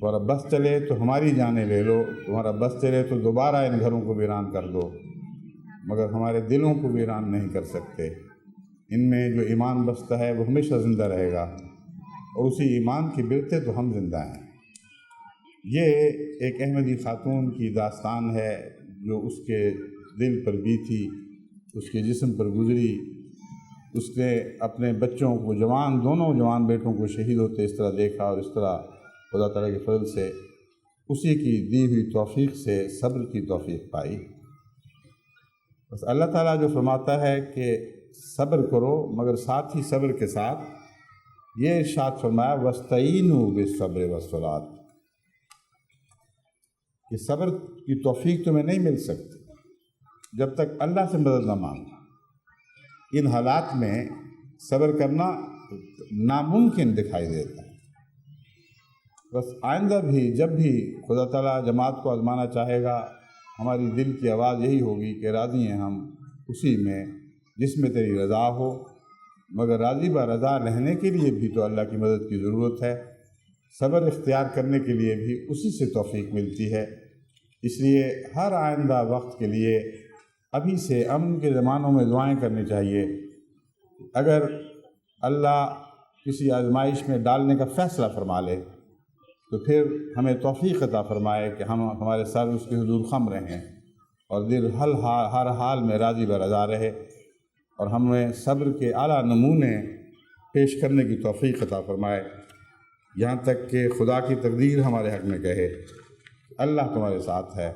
تمہارا بس چلے تو ہماری جانیں لے لو، تمہارا بس چلے تو دوبارہ ان گھروں کو ویران کر دو، مگر ہمارے دلوں کو ویران نہیں کر سکتے۔ ان میں جو ایمان بستا ہے وہ ہمیشہ زندہ رہے گا، اور اسی ایمان کی برتے تو ہم زندہ ہیں۔ یہ ایک احمدی خاتون کی داستان ہے جو اس کے دل پر بیتی، اس کے جسم پر گزری۔ اس نے اپنے بچوں کو، دونوں جوان بیٹوں کو شہید ہوتے اس طرح دیکھا، اور اس طرح خدا تعالیٰ کے فضل سے اسی کی دی ہوئی توفیق سے صبر کی توفیق پائی۔ بس اللہ تعالیٰ جو فرماتا ہے کہ صبر کرو، مگر ساتھ ہی صبر کے ساتھ یہ ارشاد فرمایا وَاسْتَعِینُوا بِالصَّبْرِ وَالصَّلَاةِ، کہ صبر کی توفیق تمہیں نہیں مل سکتی جب تک اللہ سے مدد نہ مانگو۔ ان حالات میں صبر کرنا ناممکن دکھائی دیتا ہے۔ بس آئندہ بھی جب بھی خدا تعالیٰ جماعت کو آزمانا چاہے گا، ہماری دل کی آواز یہی ہوگی کہ راضی ہیں ہم اسی میں جس میں تیری رضا ہو، مگر راضی با رضا رہنے کے لیے بھی تو اللہ کی مدد کی ضرورت ہے۔ صبر اختیار کرنے کے لیے بھی اسی سے توفیق ملتی ہے۔ اس لیے ہر آئندہ وقت کے لیے ابھی سے امن کے زمانوں میں دعائیں کرنی چاہیے۔ اگر اللہ کسی آزمائش میں ڈالنے کا فیصلہ فرما لے تو پھر ہمیں توفیق عطا فرمائے کہ ہمارے سر اس کے حضور خم رہیں اور دل ہر حال میں راضی و رضا رہے، اور ہمیں صبر کے اعلیٰ نمونے پیش کرنے کی توفیق عطا فرمائے، یہاں تک کہ خدا کی تقدیر ہمارے حق میں کہے اللہ تمہارے ساتھ ہے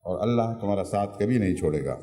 اور اللہ تمہارا ساتھ کبھی نہیں چھوڑے گا۔